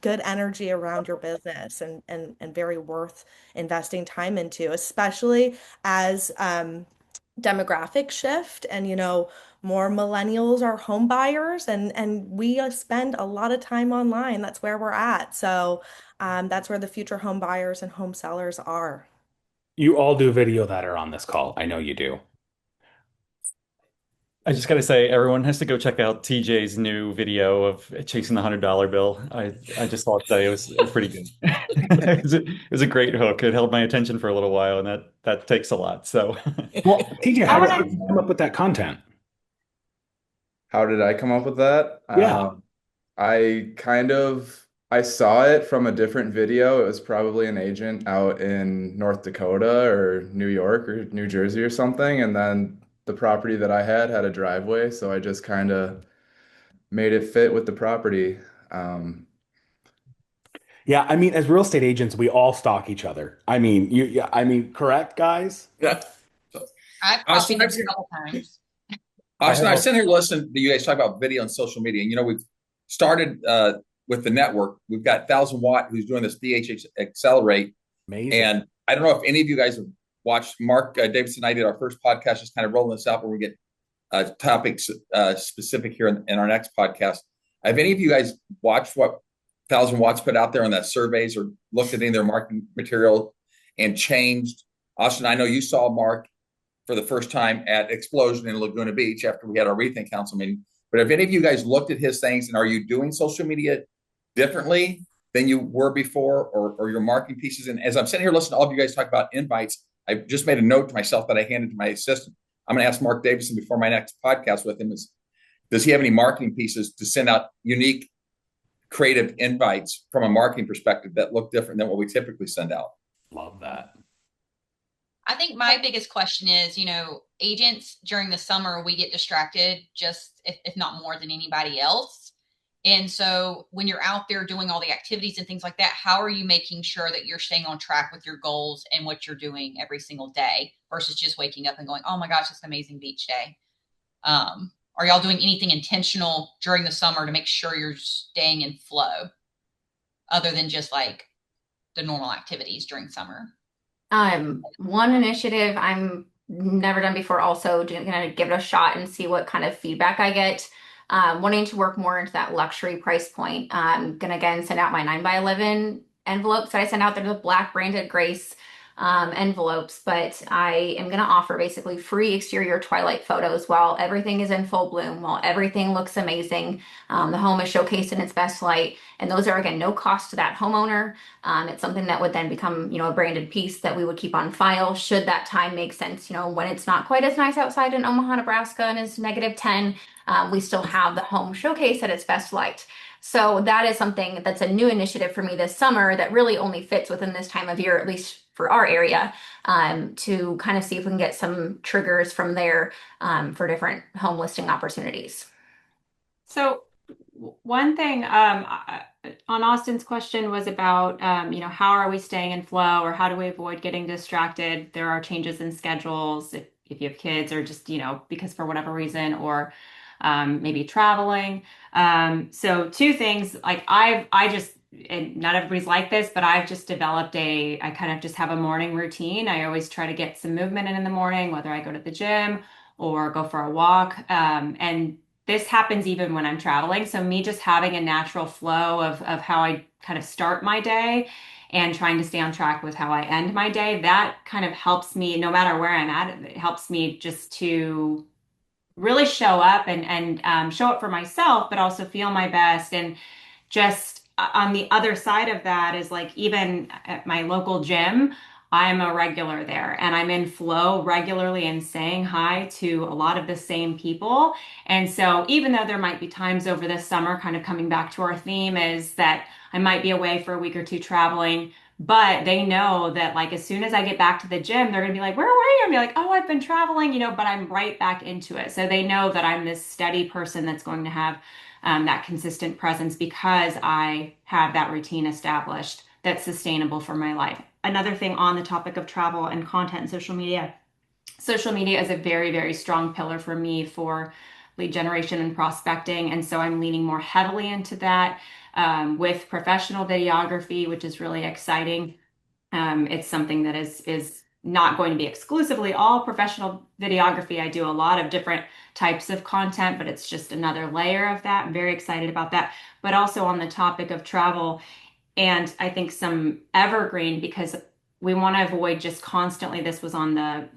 Speaker 7: good energy around your business, and very worth investing time into, especially as demographic shift and more millennials are home buyers, and we spend a lot of time online. That's where we're at. So that's where the future home buyers and home sellers are.
Speaker 3: You all do video that are on this call. I know you do.
Speaker 10: I just got to say, everyone has to go check out TJ's new video of chasing the $100 bill. I just thought that it was pretty good. It was a great hook. It held my attention for a little while, and that takes a lot. So,
Speaker 3: Well, TJ, how
Speaker 6: I
Speaker 3: did you come up with that content?
Speaker 11: How did I come up with that?
Speaker 3: Yeah.
Speaker 11: I saw it from a different video. It was probably an agent out in North Dakota or New York or New Jersey or something. And then the property that I had a driveway, so I just kind of made it fit with the property. Um,
Speaker 3: Yeah, I mean, as real estate agents, we all stalk each other. I mean, correct, guys?
Speaker 2: Yeah.
Speaker 5: I've
Speaker 2: Austin,
Speaker 5: copied them a couple times.
Speaker 2: Austin, I was sitting here listening to you guys talk about video and social media. And, we've started with the network. We've got 1,000 Watt who's doing this DHH Accelerate.
Speaker 3: Amazing.
Speaker 2: And I don't know if any of you guys have watched Mark Davidson and I did our first podcast, just kind of rolling this out where we get topics specific here in our next podcast. Have any of you guys watched what 1,000 Watts put out there on that surveys, or looked at any of their marketing material and changed? Austin, I know you saw Mark for the first time at Explosion in Laguna Beach after we had our Rethink Council meeting. But have any of you guys looked at his things, and are you doing social media differently than you were before, or your marketing pieces? And as I'm sitting here listening to all of you guys talk about invites, I just made a note to myself that I handed to my assistant. I'm going to ask Mark Davidson before my next podcast with him does he have any marketing pieces to send out unique, creative invites from a marketing perspective that look different than what we typically send out?
Speaker 3: Love that.
Speaker 5: I think my biggest question is, agents during the summer, we get distracted just if not more than anybody else. And so when you're out there doing all the activities and things like that, how are you making sure that you're staying on track with your goals and what you're doing every single day versus just waking up and going, oh my gosh, it's an amazing beach day? Are y'all doing anything intentional during the summer to make sure you're staying in flow other than just like the normal activities during summer?
Speaker 9: One initiative I'm never done before, also gonna give it a shot and see what kind of feedback I get. Wanting to work more into that luxury price point. I'm gonna again send out my 9x11 envelopes that I send out. They're the black branded Grace envelopes, but I am gonna offer basically free exterior twilight photos while everything is in full bloom, while everything looks amazing. The home is showcased in its best light, and those are again no cost to that homeowner. It's something that would then become a branded piece that we would keep on file should that time make sense. When it's not quite as nice outside in Omaha, Nebraska, and it's -10, we still have the home showcase at its best light. So that is something that's a new initiative for me this summer that really only fits within this time of year, at least for our area, to kind of see if we can get some triggers from there for different home listing opportunities.
Speaker 6: So one thing on Austin's question was about, how are we staying in flow, or how do we avoid getting distracted? There are changes in schedules if you have kids, or just, because for whatever reason, or maybe traveling. So two things, like and not everybody's like this, but I've just developed I kind of just have a morning routine. I always try to get some movement in the morning, whether I go to the gym or go for a walk. And this happens even when I'm traveling. So me just having a natural flow of how I kind of start my day and trying to stay on track with how I end my day, that kind of helps me no matter where I'm at. It helps me just to really show up and show up for myself, but also feel my best. And just on the other side of that is, like, even at my local gym, I'm a regular there and I'm in flow regularly and saying hi to a lot of the same people. And so even though there might be times over this summer, kind of coming back to our theme, is that I might be away for a week or two traveling, but they know that, like, as soon as I get back to the gym, they're going to be like, where were you? And be like, oh, I've been traveling, but I'm right back into it. So they know that I'm this steady person that's going to have that consistent presence because I have that routine established that's sustainable for my life. Another thing on the topic of travel and content and social media is a very, very strong pillar for me for lead generation and prospecting. And so I'm leaning more heavily into that with professional videography, which is really exciting. It's something that is not going to be exclusively all professional videography. I do a lot of different types of content, but it's just another layer of that. I'm very excited about that. But also on the topic of travel, and I think some evergreen, because we want to avoid just constantly, this was on the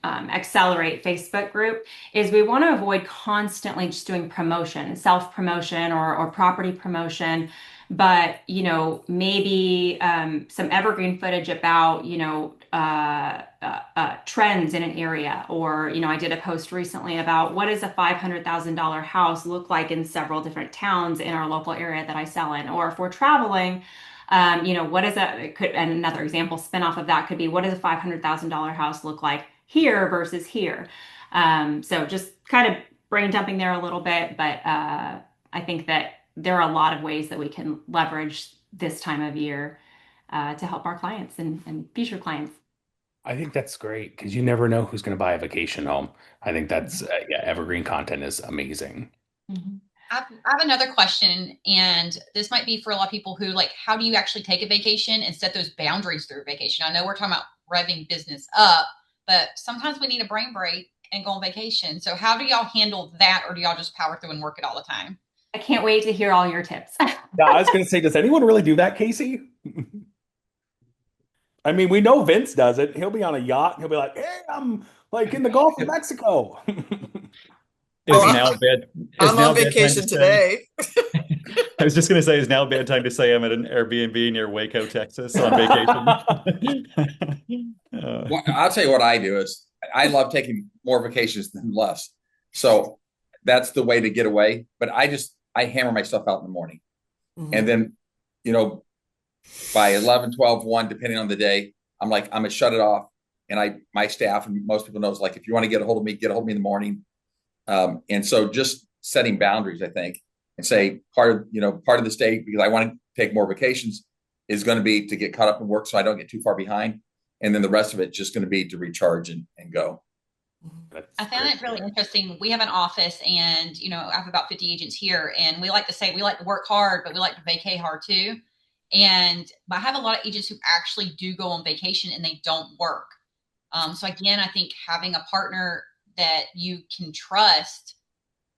Speaker 6: Accelerate Facebook group, is we want to avoid constantly just doing promotion, self-promotion or property promotion. But, maybe some evergreen footage about, trends in an area. Or, I did a post recently about what does a $500,000 house look like in several different towns in our local area that I sell in. Or if we're traveling, what is and another example spin off of that could be, what does a $500,000 house look like here versus here? So just kind of brain dumping there a little bit, but I think that there are a lot of ways that we can leverage this time of year to help our clients and future clients.
Speaker 3: I think that's great because you never know who's going to buy a vacation home. I think that's evergreen content is amazing.
Speaker 5: Mm-hmm. I have another question, and this might be for a lot of people who, like, how do you actually take a vacation and set those boundaries through a vacation? I know we're talking about revving business up, but sometimes we need a brain break and go on vacation. So how do y'all handle that, or do y'all just power through and work it all the time?
Speaker 6: I can't wait to hear all your tips.
Speaker 3: Yeah, I was going to say, does anyone really do that, Casey? I mean, we know Vince does it. He'll be on a yacht and he'll be like, hey, I'm like in the Gulf of Mexico.
Speaker 1: I'm on vacation today.
Speaker 10: I was just going to say, is now a bad time to say I'm at an Airbnb near Waco, Texas on vacation?
Speaker 2: Well, I'll tell you what I do is I love taking more vacations than less. So that's the way to get away. But I hammer myself out in the morning. Mm-hmm. And then, by 11, 12, 1, depending on the day, I'm like, I'm going to shut it off. And my staff and most people knows, like, if you want to get a hold of me, get a hold of me in the morning. And so just setting boundaries, I think, and say part of the state, because I want to take more vacations, is going to be to get caught up in work so I don't get too far behind. And then the rest of it just going to be to recharge and go.
Speaker 5: I found it really interesting. We have an office and, I have about 50 agents here, and we like to say we like to work hard, but we like to vacay hard too. But I have a lot of agents who actually do go on vacation and they don't work. So again, I think having a partner that you can trust,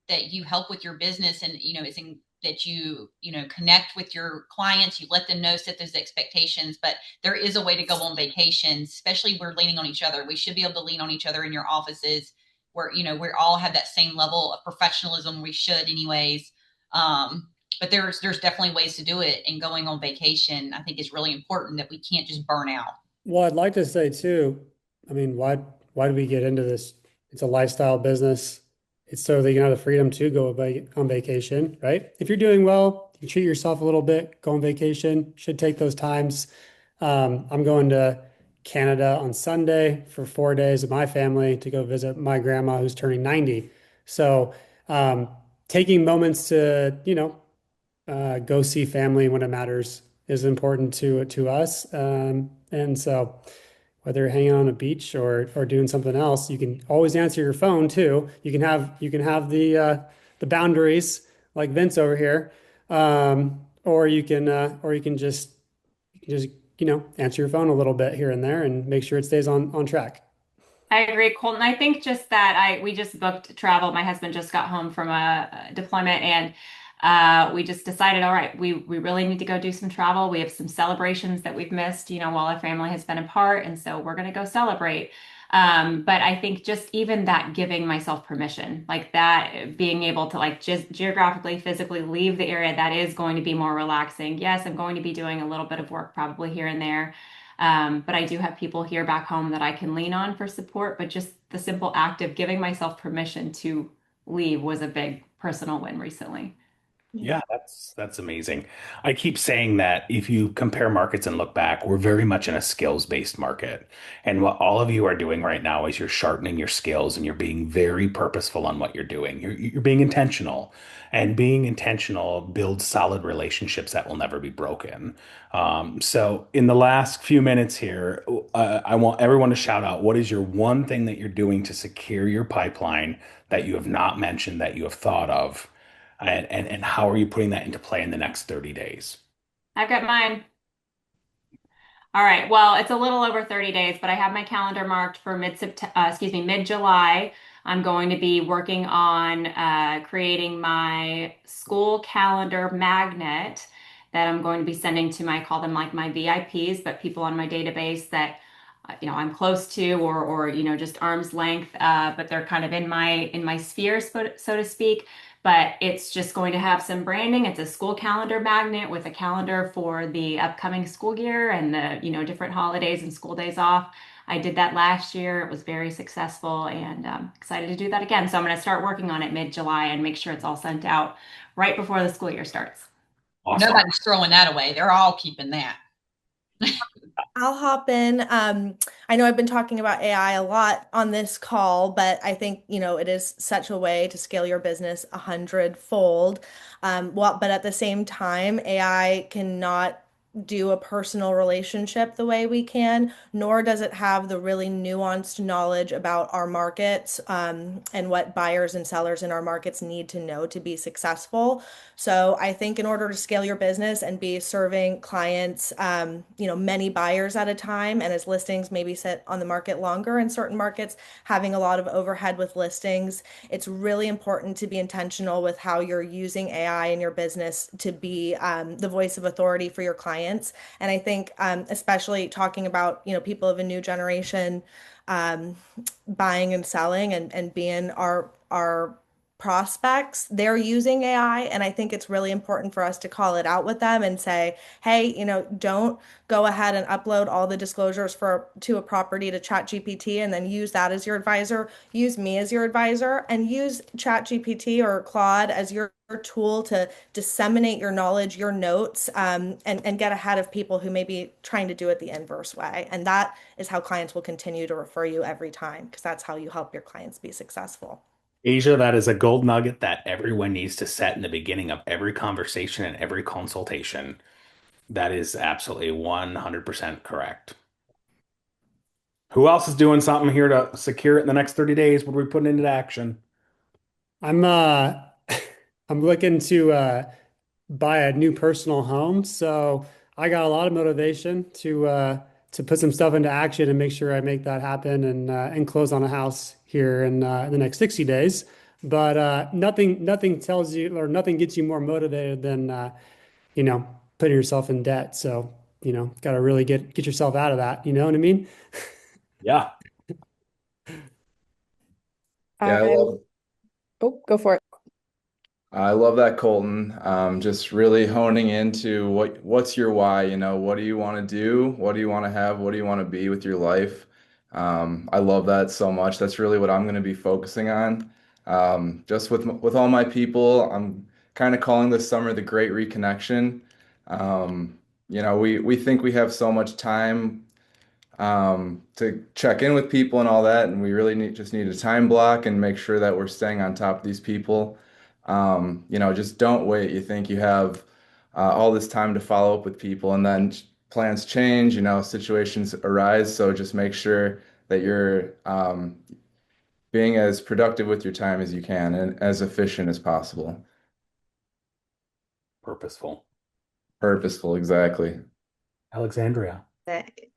Speaker 5: that you help with your business, and that you connect with your clients, you let them know, set those expectations. But there is a way to go on vacation, especially we're leaning on each other. We should be able to lean on each other in your offices, where we all have that same level of professionalism. We should anyways. But there's definitely ways to do it, and going on vacation, I think, is really important, that we can't just burn out.
Speaker 4: Well, I'd like to say too, I mean, why do we get into this? It's a lifestyle business. It's so that you have the freedom to go on vacation, right? If you're doing well, you treat yourself a little bit, go on vacation, should take those times. I'm going to Canada on Sunday for 4 days with my family to go visit my grandma who's turning 90. So, taking moments to, go see family when it matters is important to us. And so whether you're hanging on a beach or doing something else, you can always answer your phone too. You can have the boundaries like Vince over here, or you can just answer your phone a little bit here and there and make sure it stays on track.
Speaker 6: I agree, Colton. I think just that we just booked travel. My husband just got home from a deployment, and we just decided, all right, we really need to go do some travel. We have some celebrations that we've missed, while our family has been apart, and so we're going to go celebrate. But I think just even that giving myself permission, like that, being able to like just geographically, physically leave the area that is going to be more relaxing. Yes, I'm going to be doing a little bit of work probably here and there. But I do have people here back home that I can lean on for support. But just the simple act of giving myself permission to leave was a big personal win recently.
Speaker 3: Yeah, that's amazing. I keep saying that if you compare markets and look back, we're very much in a skills-based market. And what all of you are doing right now is you're sharpening your skills and you're being very purposeful on what you're doing. You're being intentional. And being intentional builds solid relationships that will never be broken. So in the last few minutes here, I want everyone to shout out, what is your one thing that you're doing to secure your pipeline that you have not mentioned that you have thought of? And how are you putting that into play in the next 30 days?
Speaker 6: I've got mine. All right. Well, it's a little over 30 days, but I have my calendar marked for mid-July. I'm going to be working on creating my school calendar magnet that I'm going to be sending to I call them like my VIPs, but people on my database that I'm close to or just arm's length, but they're kind of in my sphere, so to speak. But it's just going to have some branding. It's a school calendar magnet with a calendar for the upcoming school year and the different holidays and school days off. I did that last year. It was very successful, and excited to do that again. So I'm going to start working on it mid-July and make sure it's all sent out right before the school year starts.
Speaker 3: Awesome.
Speaker 5: Nobody's throwing that away. They're all keeping that.
Speaker 7: I'll hop in. I know I've been talking about AI a lot on this call, but I think, it is such a way to scale your business 100-fold. But at the same time, AI cannot do a personal relationship the way we can, nor does it have the really nuanced knowledge about our markets, and what buyers and sellers in our markets need to know to be successful. So I think in order to scale your business and be serving clients, many buyers at a time, and as listings maybe sit on the market longer in certain markets, having a lot of overhead with listings, it's really important to be intentional with how you're using AI in your business to be the voice of authority for your clients. And I think, especially talking about, people of a new generation, buying and selling and being our prospects, they're using AI. And I think it's really important for us to call it out with them and say, hey, don't go ahead and upload all the disclosures to a property to ChatGPT and then use that as your advisor. Use me as your advisor and use ChatGPT or Claude as your tool to disseminate your knowledge, your notes, and get ahead of people who may be trying to do it the inverse way. And that is how clients will continue to refer you every time, because that's how you help your clients be successful.
Speaker 3: Asia, that is a gold nugget that everyone needs to set in the beginning of every conversation and every consultation. That is absolutely 100% correct. Who else is doing something here to secure it in the next 30 days? What are we putting into action?
Speaker 4: I'm I'm looking to buy a new personal home, so I got a lot of motivation to put some stuff into action and make sure I make that happen and close on a house here in the next 60 days. But nothing tells you or nothing gets you more motivated than putting yourself in debt. So got to really get yourself out of that. You know what I mean?
Speaker 3: Yeah.
Speaker 11: Yeah,
Speaker 12: Oh, go for it.
Speaker 11: I love that, Colton. Just really honing into what's your why, what do you want to do? What do you want to have? What do you want to be with your life? I love that so much. That's really what I'm going to be focusing on. Just with all my people, I'm kind of calling this summer the Great Reconnection. We think we have so much time to check in with people and all that, and we really just need a time block and make sure that we're staying on top of these people. Just don't wait. You think you have all this time to follow up with people, and then plans change, situations arise. So just make sure that you're being as productive with your time as you can and as efficient as possible.
Speaker 3: Purposeful.
Speaker 11: Purposeful, exactly.
Speaker 3: Alexandria.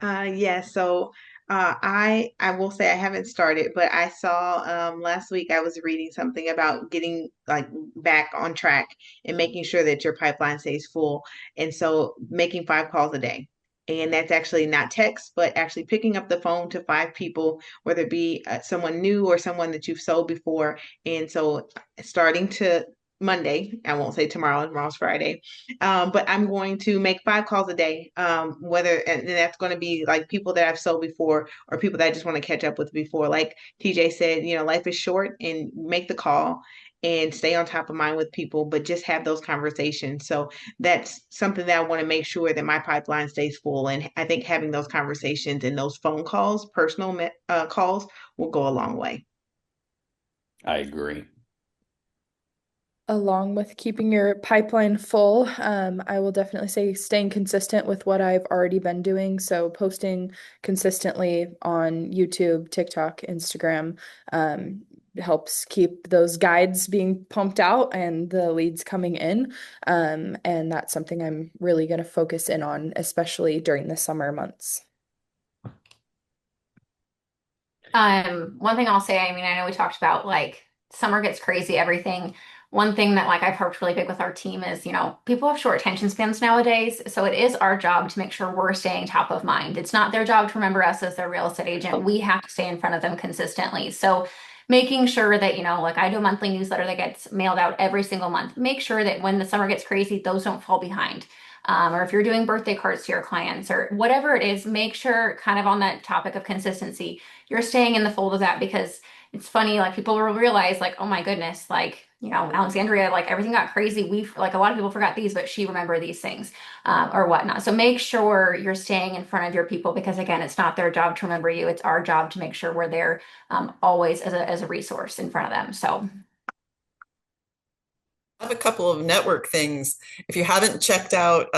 Speaker 8: Yeah, so I will say I haven't started, but I saw last week I was reading something about getting like back on track and making sure that your pipeline stays full. And so making 5 calls a day. And that's actually not text, but actually picking up the phone to 5 people, whether it be someone new or someone that you've sold before. And so starting to Monday, I won't say tomorrow's Friday, but I'm going to make 5 calls a day, and that's going to be like people that I've sold before or people that I just want to catch up with before. Like TJ said, life is short, and make the call and stay on top of mind with people, but just have those conversations. So that's something that I want to make sure that my pipeline stays full. And I think having those conversations and those phone calls, personal calls, will go a long way.
Speaker 3: I agree.
Speaker 12: Along with keeping your pipeline full, I will definitely say staying consistent with what I've already been doing. So posting consistently on YouTube, TikTok, Instagram, helps keep those guides being pumped out and the leads coming in. And that's something I'm really going to focus in on, especially during the summer months.
Speaker 9: One thing I'll say, I mean, I know we talked about like summer gets crazy, everything. One thing that like I've worked really big with our team is, people have short attention spans nowadays. So it is our job to make sure we're staying top of mind. It's not their job to remember us as their real estate agent, but we have to stay in front of them consistently. So making sure that, like I do a monthly newsletter that gets mailed out every single month. Make sure that when the summer gets crazy, those don't fall behind. Or if you're doing birthday cards to your clients or whatever it is, make sure kind of on that topic of consistency, you're staying in the fold of that, because it's funny, like people will realize like, oh my goodness, like, Alexandria, like everything got crazy. Like a lot of people forgot these, but she remembered these things or whatnot. So make sure you're staying in front of your people, because again, it's not their job to remember you. It's our job to make sure we're there always as a resource in front of them. So
Speaker 1: I have a couple of network things. If you haven't checked out,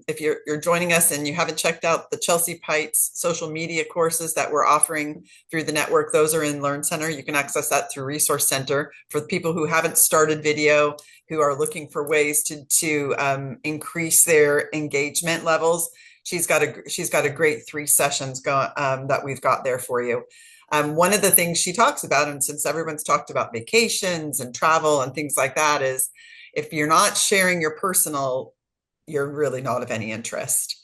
Speaker 1: if you're joining us and you haven't checked out the Chelsea Pites social media courses that we're offering through the network, those are in Learn Center. You can access that through Resource Center. For the people who haven't started video, who are looking for ways to increase their engagement levels, she's got a great 3 sessions that we've got there for you. One of the things she talks about, and since everyone's talked about vacations and travel and things like that, is if you're not sharing your personal, you're really not of any interest.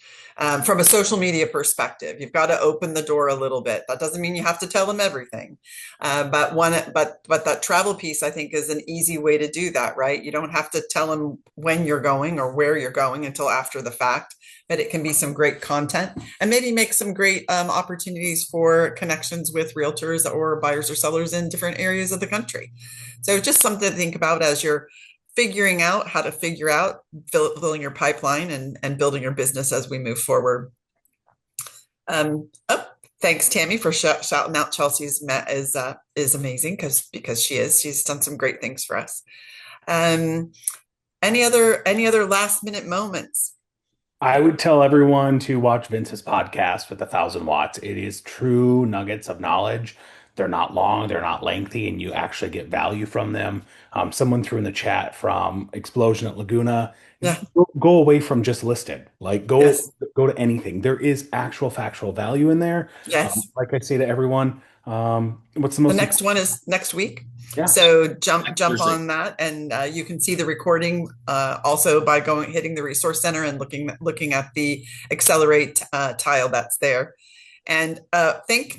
Speaker 1: From a social media perspective, you've got to open the door a little bit. That doesn't mean you have to tell them everything. But that travel piece, I think, is an easy way to do that, right? You don't have to tell them when you're going or where you're going until after the fact, but it can be some great content and maybe make some great opportunities for connections with realtors or buyers or sellers in different areas of the country. So just something to think about as you're figuring out how to figure out filling your pipeline and building your business as we move forward. Thanks, Tammy, for shouting out Chelsea's is amazing because she's done some great things for us. Any other last minute moments?
Speaker 3: I would tell everyone to watch Vince's podcast with 1,000 watts. It is true nuggets of knowledge. They're not long, they're not lengthy, and you actually get value from them. Someone threw in the chat from Explosion at Laguna.
Speaker 1: Yeah.
Speaker 3: Go away from just listed. Like go to anything. There is actual factual value in there.
Speaker 1: Yes.
Speaker 3: Like I say to everyone, what's the most?
Speaker 1: The next one is next week.
Speaker 3: Yeah.
Speaker 1: So jump on that, and you can see the recording also by hitting the Resource Center and looking at the Accelerate tile that's there. And thanks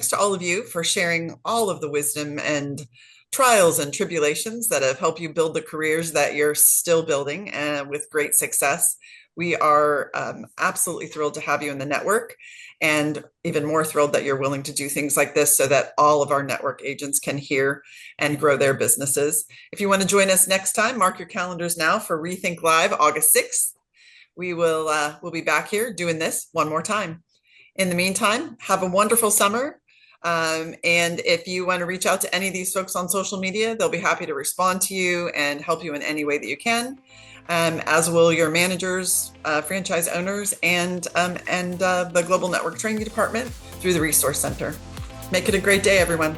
Speaker 1: to all of you for sharing all of the wisdom and trials and tribulations that have helped you build the careers that you're still building with great success. We are absolutely thrilled to have you in the network, and even more thrilled that you're willing to do things like this so that all of our network agents can hear and grow their businesses. If you want to join us next time, mark your calendars now for REthink Live, August 6th. We'll be back here doing this one more time. In the meantime, have a wonderful summer. And if you want to reach out to any of these folks on social media, they'll be happy to respond to you and help you in any way that you can, as will your managers, franchise owners, and the Global Network Training Department through the Resource Center. Make it a great day, everyone.